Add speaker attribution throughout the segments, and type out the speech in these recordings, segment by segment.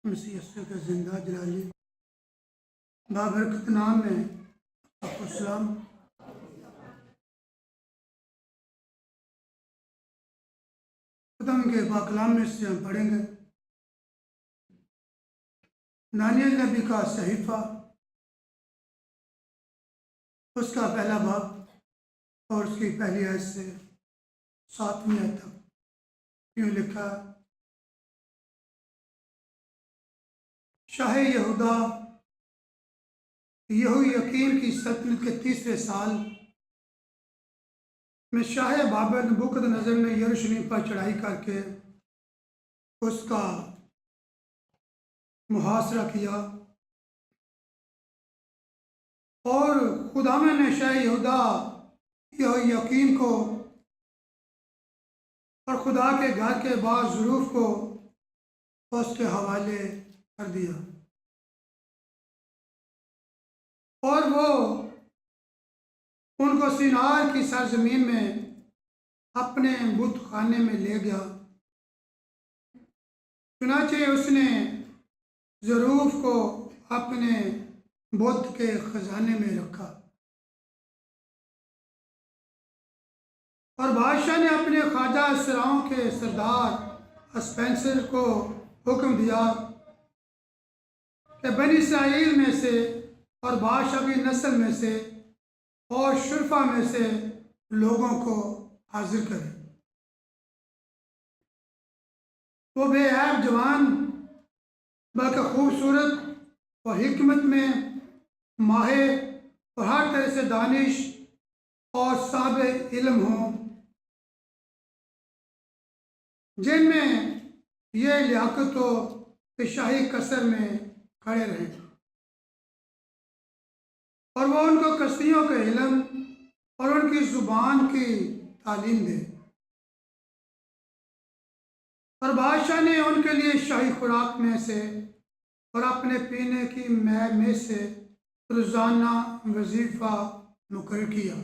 Speaker 1: मसीह यीशु के ज़िंदा जलाली बाबरकत नाम में आपको सलाम। खुदा के पाकलाम में से हम पढ़ेंगे दानियल नबी का सहीफ़ा, उसका पहला बाब और उसकी पहली आयत से 7वीं आयत तक। यूँ लिखा, शाह यहूदा यहोयाकीन की सल्तनत के 3रे साल में शाह बाबर नबूकदनेस्सर ने यरूशलेम पर चढ़ाई करके उसका मुहासरा किया और खुदावंद ने शाह यहूदा यहोयाकीन को और खुदा के घर के बाद ज़रूफ को उसके हवाले कर दिया और वो उनको सिनार की सरजमीन में अपने बुत खाने में ले गया। चुनाचे उसने ज़रूफ को अपने बुत के खजाने में रखा और बादशाह ने अपने ख्वाजा सराओं के सरदार स्पेंसर को हुक्म दिया कि बनी इसराइल में से और बादशाह की नस्ल में से और शुरफा में से लोगों को हाजिर करे। वो बेऐब जवान बल्कि खूबसूरत और हिकमत में माहिर और हर तरह से दानिश और साबे इल्म हों, जिनमें यह लियाकत हो कि शाही कसर में खड़े रहें और वो उनको कश्तियों के इल्म और उनकी ज़ुबान की तालीम दे। और बादशाह ने उनके लिए शाही खुराक में से और अपने पीने की मै में से रोज़ाना वजीफ़ा मुकर्रर किया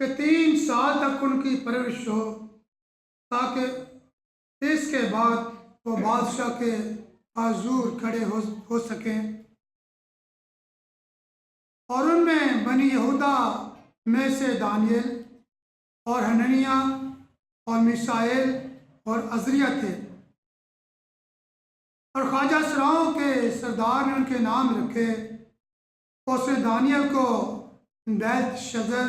Speaker 1: कि 3 साल तक उनकी परवरिश हो, ताकि इसके बाद वो बादशाह के हुज़ूर खड़े हो सकें। और उनमें बनी यहूदा में से दानियल और हननिया और मिसाएल और अज़रिया थे और ख्वाजा सराओं के सरदार ने उनके नाम रखे। उसने दानियल को बेल्तशज़र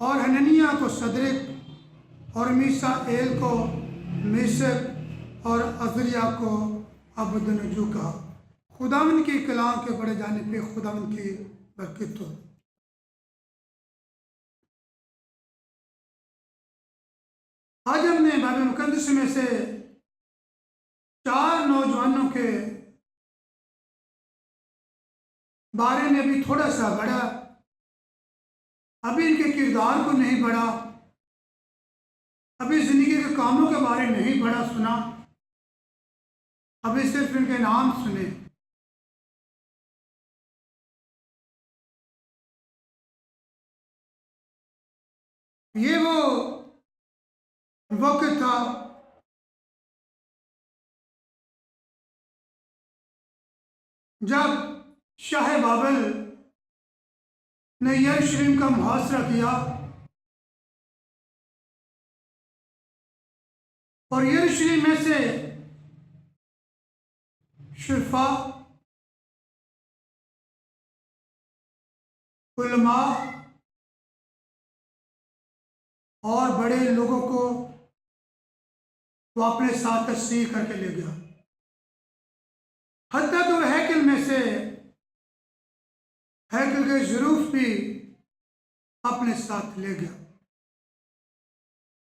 Speaker 1: और हननिया को सदरिक और मिसाएल को मिशक और अज़रिया को अबदनजू कहा। खुदावंद की कलाम के पढ़े जाने पे खुदावंद की बरकत हो। आज हमने बाइबल मुकद्दस में से 4 नौजवानों के बारे में भी थोड़ा सा पढ़ा। अभी इनके किरदार को नहीं पढ़ा, अभी जिंदगी के कामों के बारे में नहीं पढ़ा सुना, अभी सिर्फ इनके नाम सुने। ये वो वक्त था जब शाह बाबर ने यरूशलेम का मुहासरा किया और यरूशलेम में से शुरफा, उलमा और बड़े लोगों को वो अपने साथ तस्वीर करके ले गया। हत्ता तो हैकल में से हैकल के ज़रूफ भी अपने साथ ले गया।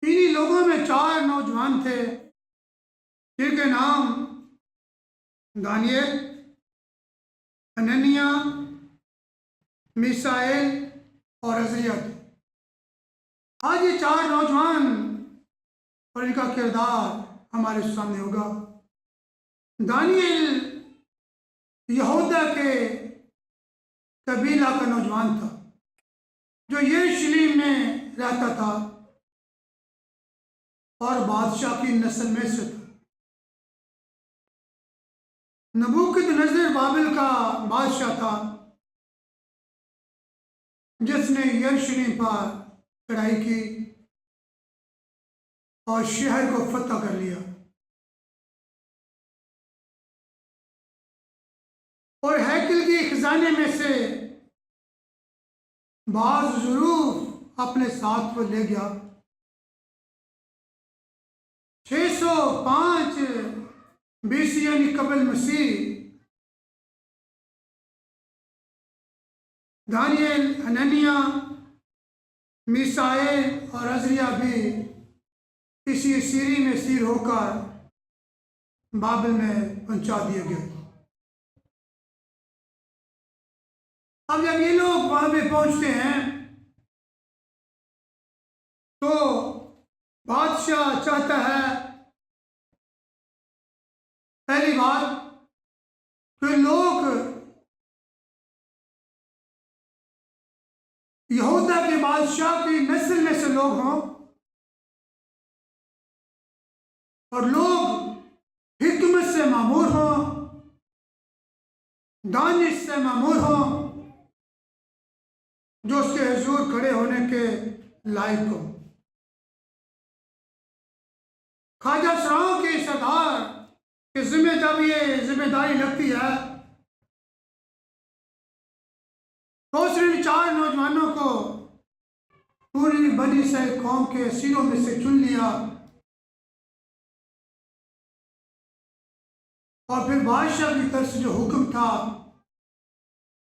Speaker 1: इन्हीं लोगों में 4 नौजवान थे जिनके नाम दानियल, हननिया, मिसाएल और अज़रिया थे। आज ये 4 नौजवान और इनका किरदार हमारे सामने होगा। दानियल यहूदा के कबीला का नौजवान था जो यरूशलेम में रहता था और बादशाह की नस्ल में से था। नबूकदनेस्सर बाबिल का बादशाह था जिसने यरूशलेम पर चढ़ाई की और शहर को फतह कर लिया। और हैकल के खजाने में से बाज ज़रूर अपने साथ वो ले गया। 605 बीसी यानी कबल मसीह दानियल, हननिया, मीसाएल और अजरिया भी इसी सीरी में सीर होकर बाबिल में पहुंचा दिए गए। अब जब ये लोग वहां पे पहुंचते हैं तो बादशाह चाहता है पहली बात कि लोग यहूदा के बादशाह की नस्ल में से लोग हों और लोग हिकमत से मामूर हों, दानिश से मामूर हों, जो उसके हुजूर खड़े होने के लायक हो। ख्वाजा सराओं के सरदार के जिम्मे जब ये जिम्मेदारी लगती है तो उसने 4 नौजवानों को पूरी बनी इसराइल कौम के असीरों में से चुन लिया और फिर बादशाह की तरफ से जो हुक्म था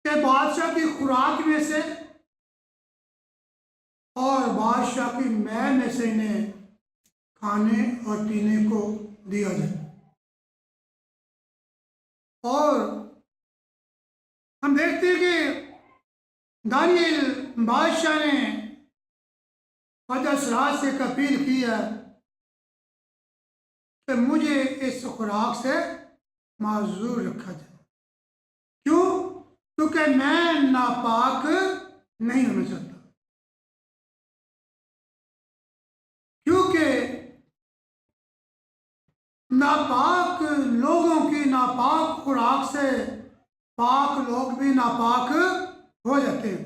Speaker 1: कि बादशाह की खुराक में से और बादशाह की मैल में से इन्हें खाने और पीने को दिया जाए। और हम देखते हैं कि दानियल बादशाह ने ख्वाजा सराज से अपील की है कि मुझे इस खुराक से माजूर रखा जाए। क्यों? क्योंकि मैं नापाक नहीं होना चाहता। क्योंकि नापाक लोगों की नापाक खुराक से पाक लोग भी नापाक हो जाते हैं।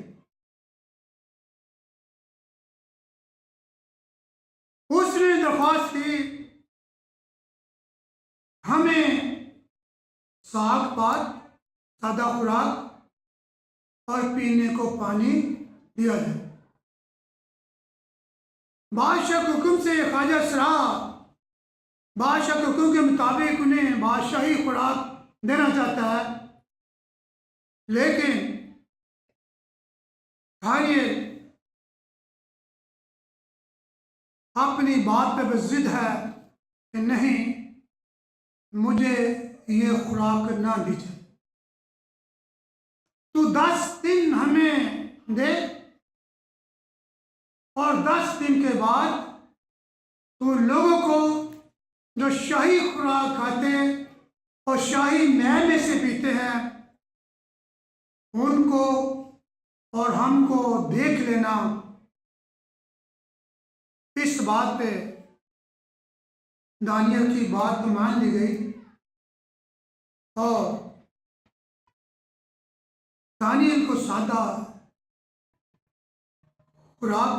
Speaker 1: उसने दरख्वास्त की हमें साग पात, सादा खुराक और पीने को पानी दिया जाए। बादशाह के हुक्म से ख्वाजा सरा बादशाह के हुक्म के मुताबिक उन्हें बादशाही खुराक देना चाहता है, लेकिन दानियल अपनी बात पे जिद है कि नहीं, मुझे ये खुराक ना दीजिए, तू 10 दिन हमें दे और 10 दिन के बाद तू लोगों को जो शाही खुराक खाते और शाही मैल में से पीते हैं उनको और हमको देख लेना। इस बात पे दानियल की बात मान ली गई और दानियल को सादा खुराक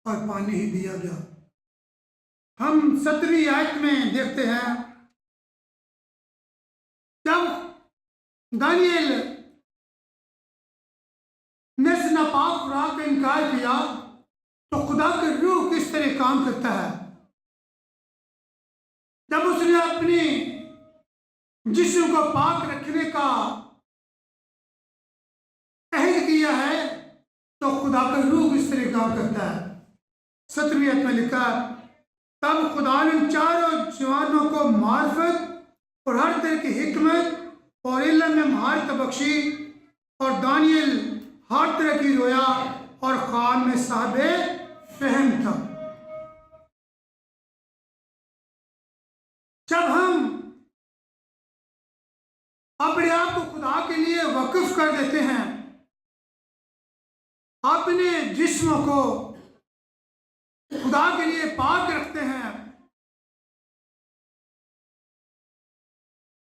Speaker 1: और पानी ही दिया गया। हम 17वीं आयत में देखते हैं, जब दानियल ने इस नापाक खुराक का इनकार किया तो खुदा की रूह किस तरह काम करता है। जब उसने अपनी जिस्म को पाक रखने का अहद किया है तो खुदा का रूह किस तरह काम करता है। 17वीं आयत में लिखा, तब खुदा ने चारों जवानों को मार्फत और हर तरह की हिकमत और इल्म में महारत बख्शी और दानियल हर तरह की रोया और ख्वाब में साहबे फहम था। जब हम अपने आप को खुदा के लिए वक्फ कर देते हैं, अपने जिस्म को खुदा के लिए पाक रखते हैं,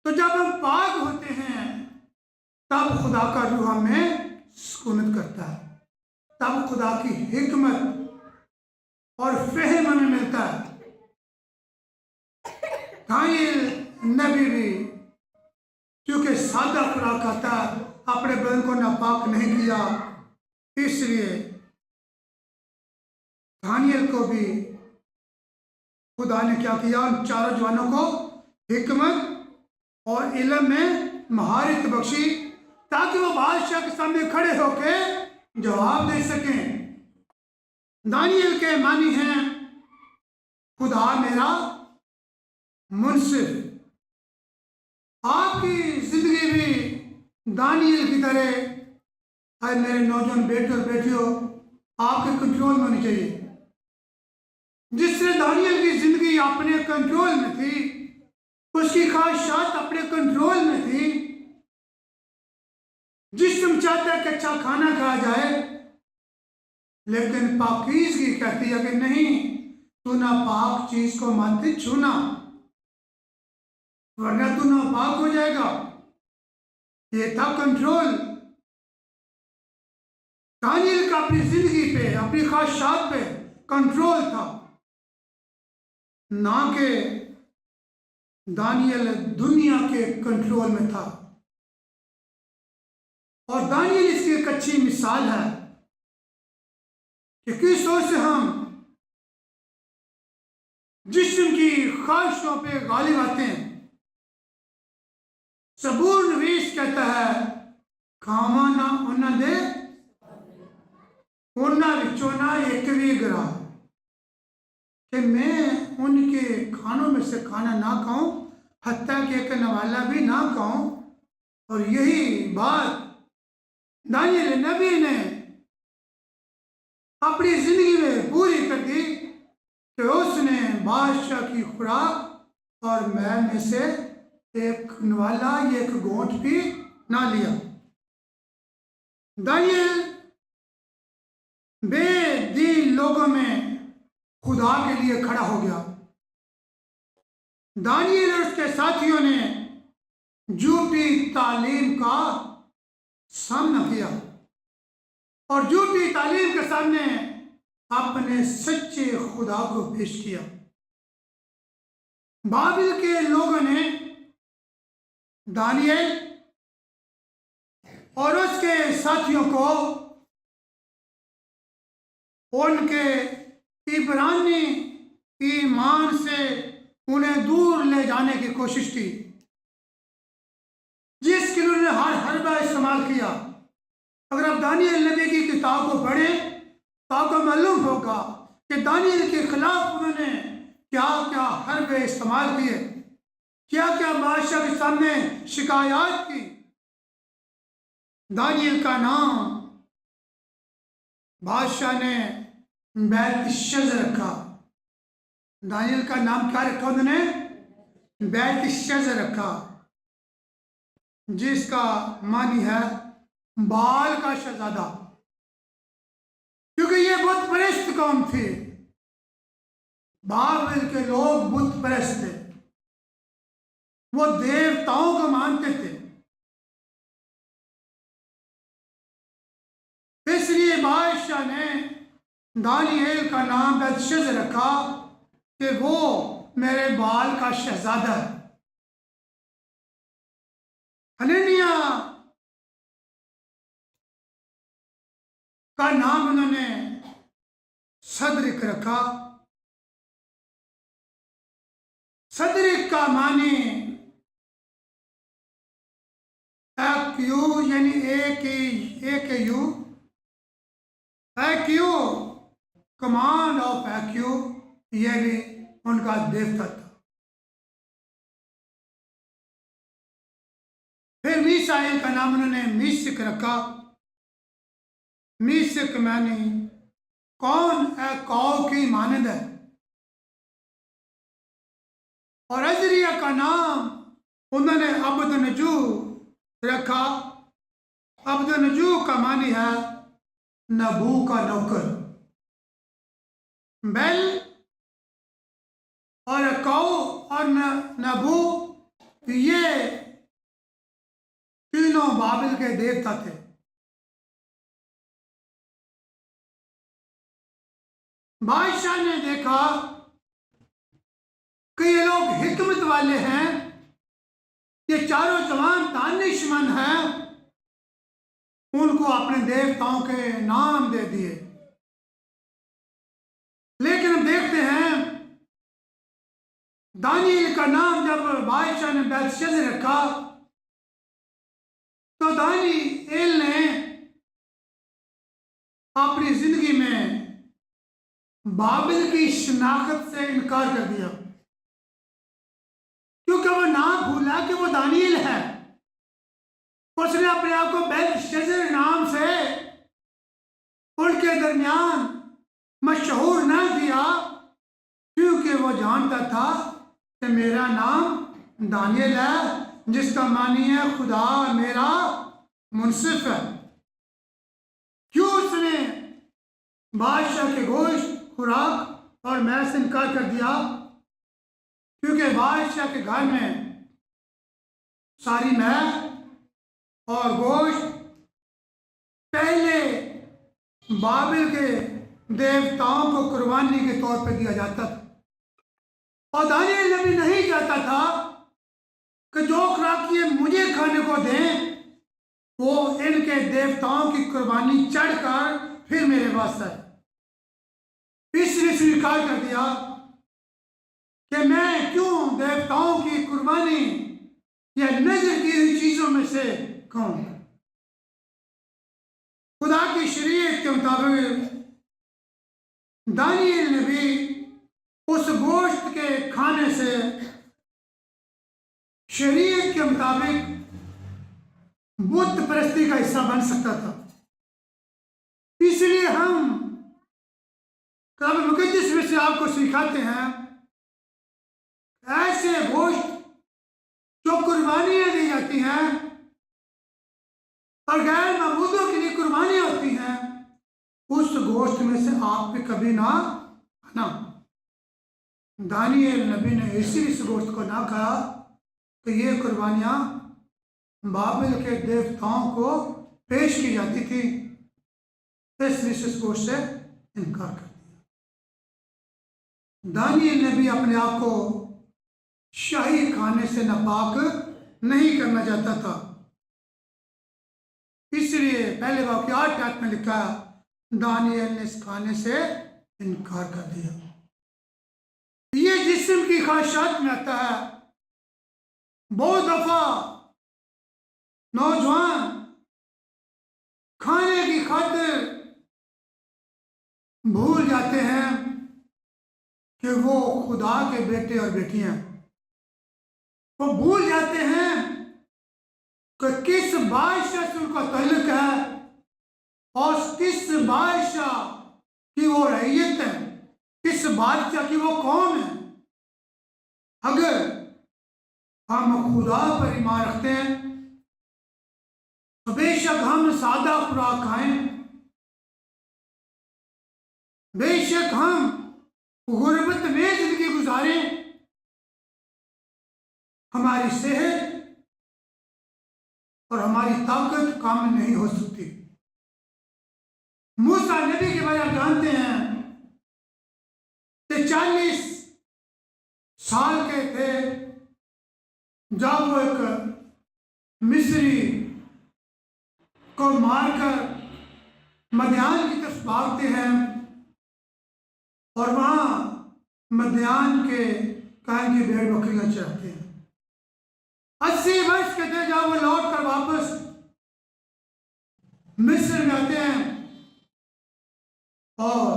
Speaker 1: तो जब हम पाक होते हैं तब खुदा का रूह हमें सुकूनत करता है, तब खुदा की हिकमत और फहम हमें मिलता है। दानियल नबी भी क्योंकि सादा खुराक खाता, अपने बदन को नापाक नहीं किया, इसलिए दानियल को भी खुदा ने क्या किया, उन चारों जवानों को हिकमत और इल्म में महारत बख्शी ताकि वो बादशाह के सामने खड़े होकर जवाब दे सकें। दानियल के मानी हैं, खुदा मेरा मुंसिफ। आपकी जिंदगी भी दानियल की तरह आज मेरे नौजवान बेटे और बेटियों आपके कंट्रोल में होनी चाहिए। जिस तरह दानियल की जिंदगी अपने कंट्रोल में थी, उसकी ख्वाहिशात अपने कंट्रोल में थी, जिस्म चाहता है कि अच्छा खाना खाया जाए, लेकिन पाकीज़गी कहती है कि नहीं, तू नापाक चीज को मत छूना वरना तू नापाक हो जाएगा। ये था कंट्रोल। दानियल का अपनी जिंदगी पे, अपनी ख्वाहिशात पे कंट्रोल था, ना कि दानियल दुनिया के कंट्रोल में था। और दानियल इसकी एक अच्छी मिसाल है कि किस ओर से हम जिस्म की ख्वाहिशों पे गालिब आते हैं। सबूर नवीस कहता है, खावा ना उन्हें दे उन्हें विचों ना एक भी गिरा, कि मैं उनके खानों में से खाना ना खाऊं, हत्या के एक नवाला भी ना खाऊं। और यही बात दानियल नबी ने अपनी जिंदगी में पूरी कर दी कि उसने बादशाह की खुराक और मैल में से एक नवाला, एक गोंठ भी ना लिया। दानियल बेदीन लोगों में खुदा के लिए खड़ा हो गया। दानियल और उसके साथियों ने झूठी तालीम का सामना किया और झूठी तालीम के सामने अपने सच्चे खुदा को पेश किया। बाबिल के लोगों ने दानियल और उसके साथियों को उनके इब्रानी ईमान से उन्हें दूर ले जाने की कोशिश की, जिसके लिए उन्होंने हर हरबा इस्तेमाल किया। अगर आप दानियल नबी की किताब को पढ़ें तो आपको मालूम होगा कि दानियल के खिलाफ उन्होंने क्या क्या हरबे इस्तेमाल किए, क्या क्या बादशाह के सामने शिकायत की। दानियल का नाम बादशाह ने बेल्तशस्सर रखा। दानियल का नाम क्या रखा उन्होंने? बेल्तशस्सर रखा, जिसका मानी है बाल का शहजादा, क्योंकि ये बुत परस्त कौम थी। बाबिल के लोग बुत परस्त थे, वो देवताओं को मानते थे। इसलिए बादशाह ने दानियल का नाम बेल्तशस्सर रखा कि वो मेरे बाल का शहजादा है। हननिया का नाम उन्होंने सदरिक रखा। सदरिक का माने एक्यू यानी एक यू, एक्यू कमांड ऑफ एक्यू, यह भी उनका देवता था। फिर मीसाइल का नाम उन्होंने मीसिक रखा। मीसिक माने कौन कौ की मानद है। और अजरिया का नाम उन्होंने अब्द नजू रखा। अब्द नजू का मानी है नबू का नौकर। बेल और कौ और नबू ये के देवता थे। बादशाह ने देखा कि ये लोग हिकमत वाले हैं, ये चारों जवान दानिशमंद हैं, उनको अपने देवताओं के नाम दे दिए। लेकिन हम देखते हैं दानियल का नाम जब बादशाह ने बेलशस्सर रखा तो दानियल ने अपनी जिंदगी में बाबिल की शनाख्त से इनकार कर दिया, क्योंकि वो ना भूला कि वो दानियल है। उसने अपने आप को बेलशस्सर नाम से उनके दरमियान मशहूर ना किया, क्योंकि वो जानता था कि मेरा नाम दानियल है, जिसका मानी है खुदा मेरा मुनसिफ है। क्यों उसने बादशाह के गोश्त, खुराक और मैल से इनकार कर दिया? क्योंकि बादशाह के घर में सारी मैल और गोश्त पहले बाबिल के देवताओं को कुर्बानी के तौर पर दिया जाता था, और दानियल नबी नहीं चाहता था कि जो खुराक ये मुझे खाने को दें वो इनके देवताओं की कुर्बानी चढ़कर फिर मेरे पास आए। इसने स्वीकार कर दिया कि मैं क्यों देवताओं की कुर्बानी या नजर की हुई चीजों में से खाऊं। खुदा की शरीयत के मुताबिक दानियल नबी उस गोश्त के खाने से शरीयत के मुताबिक बुत परस्ती का हिस्सा बन सकता था। इसलिए हम किताब मुक़द्दस में से आपको सिखाते हैं ऐसे गोश्त जो कुर्बानियां दी जाती हैं और गैर मबूदों के लिए कुर्बानियां होती हैं, उस गोश्त में से आप भी कभी ना खाना। दानियल नबी ने इसी इस गोश्त को ना कहा कि ये कुर्बानियां बाबिल के देवताओं को पेश की जाती थी, इसलिए इस गोश्त से इनकार कर दिया। दानियल नबी अपने आप को शाही खाने से नापाक नहीं करना चाहता था, इसलिए पहले वाक्य 8 में लिखा दानियल ने इस खाने से इनकार कर दिया। ये जिस्म की ख्वाहिशात में आता है। बहुत दफा नौजवान खाने की खातिर भूल जाते हैं कि वो खुदा के बेटे और बेटियां। वो भूल जाते हैं कि किस बादशाह से उनका ताल्लुक है और किस बादशाह की वो रैयत है, किस बादशाह की वो कौम है। अगर हम खुदा पर ईमान रखते हैं तो बेशक हम सादा खुराक खाएं, बेशक हम गुर्बत में जिंदगी गुजारें, हमारी सेहत और हमारी ताकत काम नहीं हो सकती। मूसा नबी के बारे में जानते हैं कि 40 साल के थे जब वो एक मिस्री को मारकर मदियान की तरफ भागते हैं और वहां मदियान के गाय की भेड़ बकरियां चराते हैं। 80 वर्ष के थे जब वो लौट कर वापस मिस्र में आते हैं और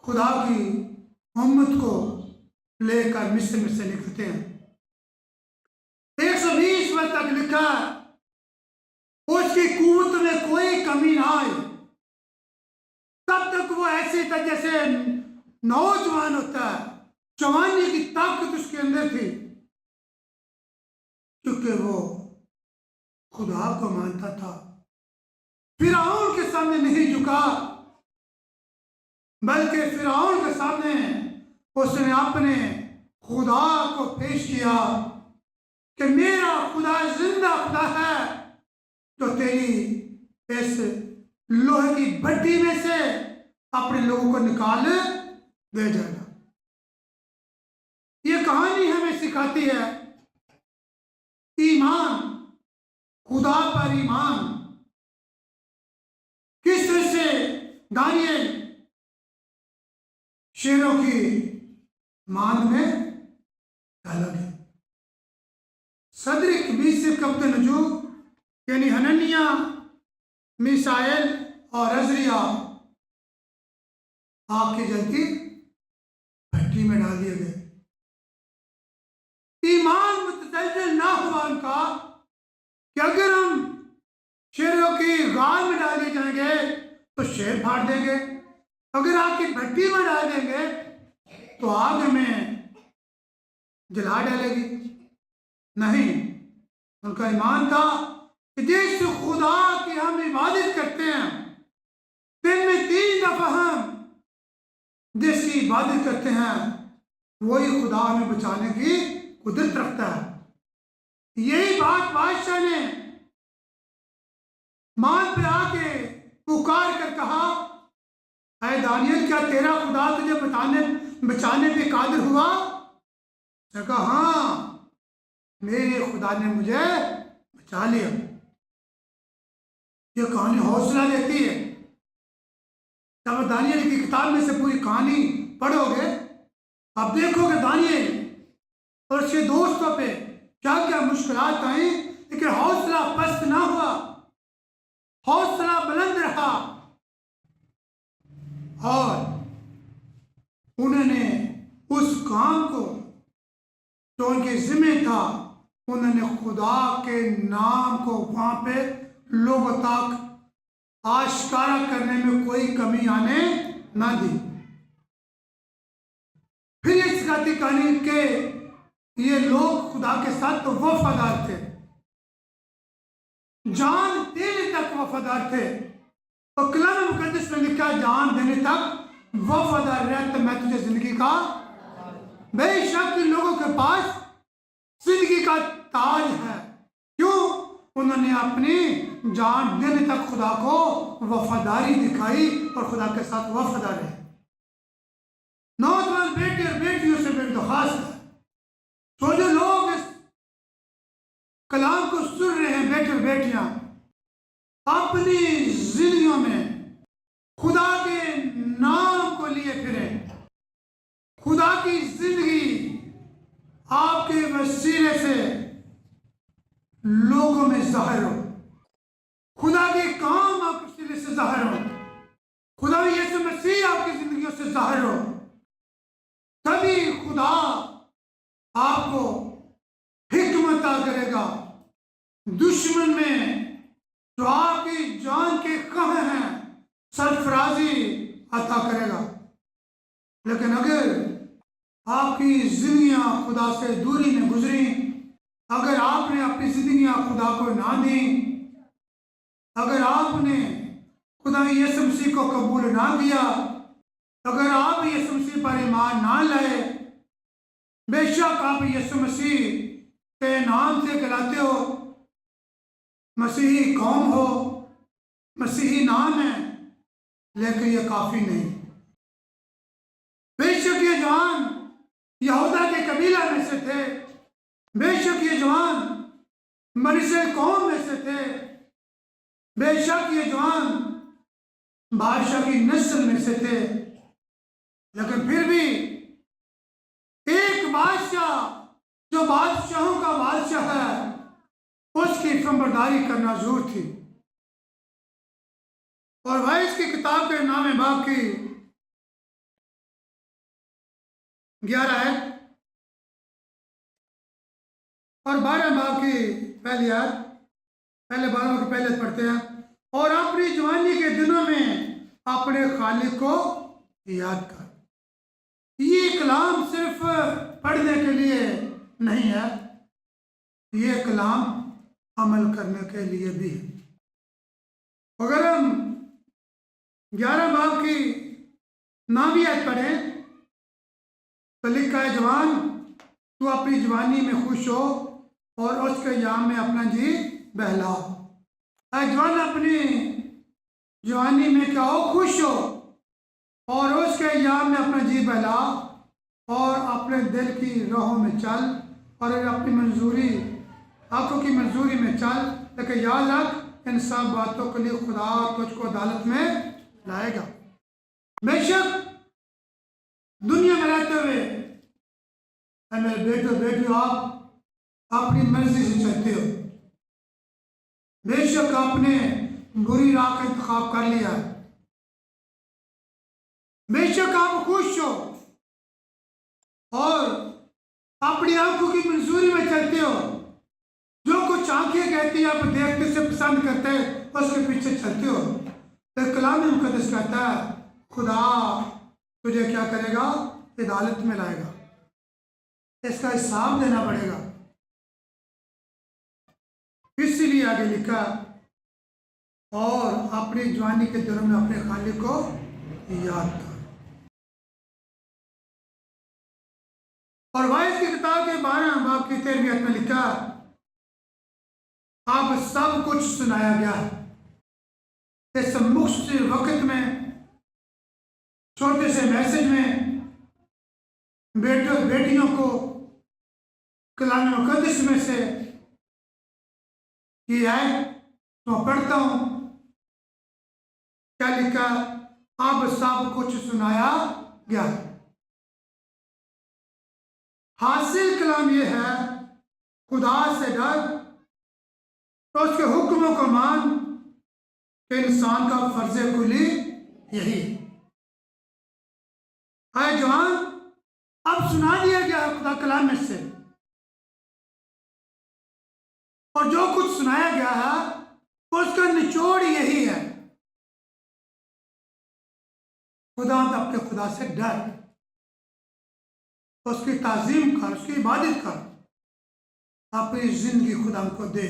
Speaker 1: खुदा की उम्मत को लेकर मिस्र में से निकलते हैं। 120 वर्ष तक लिखा उसकी कुव्वत में कोई कमी ना आई। तब तक वो ऐसे था जैसे नौजवान होता है, जवानी की ताकत उसके अंदर थी, क्योंकि वो खुदा को मानता था। फिरौन के सामने नहीं झुका, बल्कि फिरौन के सामने उसने अपने खुदा को पेश किया कि मेरा खुदा जिंदा खुदा है तो तेरी इस लोहे की भट्टी में से अपने लोगों को निकाल दे जाएगा। ये कहानी हमें सिखाती है ईमान, खुदा पर ईमान। किस तरह से दानियल शेरों की मान में डाला गया। सदरिक, मीशक, अब्दनगो यानी हनन्याह, मीशाएल और अजरिया आग की जलती भट्टी में डाल दिए गए। ईमान मुतजलजल ना हुआ उनका कि अगर हम शेरों की गाल में डाल दिए जाएंगे तो शेर फाड़ देंगे, अगर आग की भट्टी में डाल देंगे तो आग में जला डालेगी। नहीं, उनका ईमान था कि जिस खुदा की हम इबादत करते हैं, दिन में 3 दफा हम जिसकी इबादत करते हैं, वही खुदा हमें बचाने की कुदरत रखता है। यही बात बादशाह ने मान पे आके पुकार कर कहा, ऐ दानियल, क्या तेरा खुदा तुझे बचाने पे कादिर हुआ? उसने कहा, हाँ, मेरे खुदा ने मुझे बचा लिया। ये कहानी हौसला देती है। जब दानियल की किताब में से पूरी कहानी पढ़ोगे, आप देखोगे दानियल और उसके दोस्तों पे क्या क्या मुश्किलात आई, लेकिन हौसला पस्त ना हुआ, हौसला बुलंद रहा और उन्होंने उस काम को जो उनके जिम्मे था, उन्होंने खुदा के नाम को वहां पे लोगों तक आश्कारा करने में कोई कमी आने ना दी। फिर इस कहानी के ये लोग खुदा के साथ तो वफादार थे, जान देने तक वफादार थे। और कलाम मुकद्दस में लिखा, जान देने तक वफादार रह तो मैं तुझे जिंदगी का, बेशक इन लोगों के पास जिंदगी का ताज है। क्यों? उन्होंने अपनी जान देने तक खुदा को वफादारी दिखाई और खुदा के साथ वफादार रहे। नौजवान बेटे और बेटियों से मेरी दरख्वास्त है, तो जो लोग इस कलाम को सुन रहे हैं, बेटे और बेटियां, अपनी जिंदगियों में खुदा के नाम को लिए फिरें। खुदा की जिंदगी आपके वसीले से लोगों में जाहिर हो, खुदा के काम आपके वसीले से जाहिर हो, खुदा यीशु मसीह आपकी जिंदगियों से जाहिर हो, तभी खुदा आपको हिकमत अता करेगा। दुश्मन में जो आपकी जान के कह हैं, सरफराजी अता करेगा। लेकिन अगर आपकी जिंदगियां खुदा से दूरी में गुजरी, अगर आपने अपनी जिंदगियां खुदा को ना दी, अगर आपने खुदा यीशु मसीह को कबूल ना किया, अगर आप यीशु मसीह पर ईमान ना लाए, बेशक आप यीशु मसीह के नाम से कहलाते हो, मसीही कौम हो, मसीही नाम है, लेकिन यह काफी नहीं। बेशक ये जवान यहूदा के कबीला में से थे, बेशक ये जवान मनीषे कौम में से थे, बेशक ये जवान बादशाह की नस्ल में से थे, लेकिन फिर भी एक बादशाह जो बादशाहों का बादशाह है, उसकी फरमाबरदारी करना जरूर थी। और वाइस की किताब के नाम है बाब की 11 है और 12 बाब की पहली आयत, पहले 12 के पहले पढ़ते हैं। और अपनी जवानी के दिनों में अपने खालिक को याद कर। ये कलाम सिर्फ पढ़ने के लिए नहीं है, ये कलाम अमल करने के लिए भी है। अगर हम 11 बाब की 9वीं आयत पढ़ें तो लिखा है, जवान तू अपनी जवानी में खुश हो और उसके याम में अपना जी बहलाओ। जवान अपनी जवानी में क्या हो, खुश हो और उसके अय्याम में अपना जी बहला और अपने दिल की राहों में चल और अपनी मंजूरी आंखों की मंजूरी में चल। लेकिन याद रख, इन सब बातों के लिए खुदा तुझको अदालत में लाएगा। बेशक दुनिया में रहते हुए मेरे बेटो बेटियों, आप अपनी मर्जी से चलते हो। बेशक आपने बुरी राह का इंतखाब कर लिया है, बेशक आप खुश हो और अपनी आंखों की मंजूरी में चलते हो। जो कुछ आंखें कहती है आप देखते से पसंद करते हैं, उसके पीछे चलते हो। तो कलाम मुकद्दस कहता है खुदा तुझे क्या करेगा, अदालत में लाएगा, इसका हिसाब देना पड़ेगा। इसीलिए आगे लिखा, और अपनी जवानी के दिनों में अपने खालिक को याद कर। और वाइस की किताब के 12 बाब की 13वीं आयत में लिखा, अब सब कुछ सुनाया गया है। इस मुख्तसर वक्त में, छोटे से मैसेज में बेटों बेटियों को कलाम मुकद्दस में से ये है तो पढ़ता हूं। क्या लिखा, अब सब कुछ सुनाया गया। हासिल कलाम ये है, खुदा से डर तो उसके हुक्मों को मान कि इंसान का फर्ज कुली यही है। जवान, अब सुना दिया गया खुदा कलाम में से, और जो कुछ सुनाया गया है उसका निचोड़ यही है, खुदा अपने खुदा से डर, उसकी ताजीम कर, उसकी इबादत कर, अपनी जिंदगी खुदा को दे,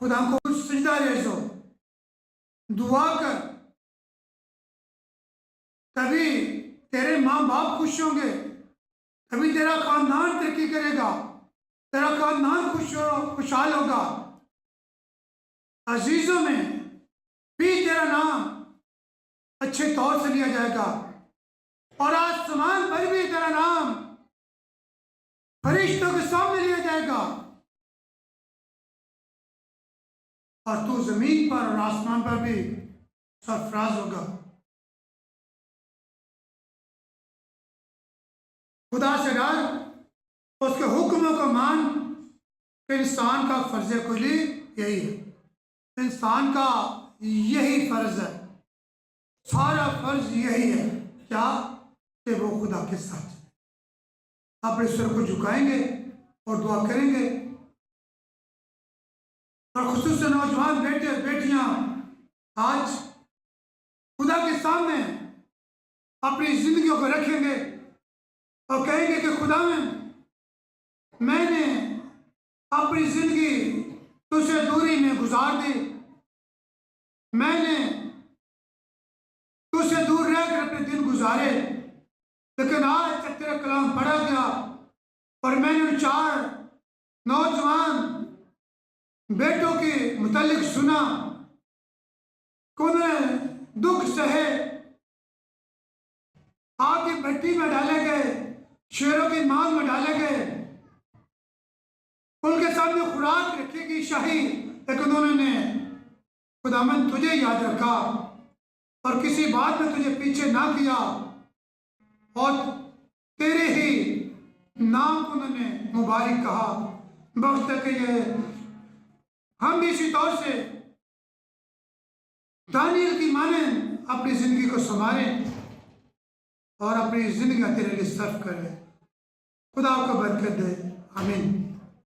Speaker 1: खुदा को कुछ सजदा रेज़ो, दुआ कर। तभी तेरे माँ बाप खुश होंगे, तभी तेरा खानदान तरक्की करेगा, तेरा खानदान खुशहाल होगा। अजीजों में भी तेरा नाम अच्छे तौर से लिया जाएगा, और आसमान पर भी तेरा नाम फरिश्तों के सामने लिया जाएगा, और तू जमीन पर और आसमान पर भी सरफराज होगा। खुदा से डर, उसके हुक्मों को मान कि इंसान का फर्ज कुली यही है। इंसान का यही फर्ज है, सारा फर्ज यही है, क्या कि वो खुदा के साथ अपने सिर को झुकाएंगे और दुआ करेंगे। और खुसूस नौजवान बेटे बेटियां आज खुदा के सामने अपनी जिंदगियों को रखेंगे और कहेंगे कि खुदा में मैंने अपनी जिंदगी तुझसे दूरी में गुजार दी, मैंने तुझसे दूर रहकर अपने दिन गुजारे, लेकिन आज तक तेरा कलाम पढ़ा गया और मैंने उन 4 नौजवान बेटों के मुतालिक सुना कि उन्हें दुख सहे, आग की भट्टी में डाले गए, शेरों की मांग में डाले गए, उनके सामने खुराक रखी गई शाही, लेकिन उन्होंने खुदावन तुझे याद रखा और किसी बात में तुझे पीछे ना किया, और तेरे ही नाम को उन्होंने मुबारक कहा। वक्त के ये हम भी इसी तौर से दानियल की मानें अपनी जिंदगी को संभालें और अपनी जिंदगी तेरे लिए सर्व करें। खुदा को बरकत दे, आमीन।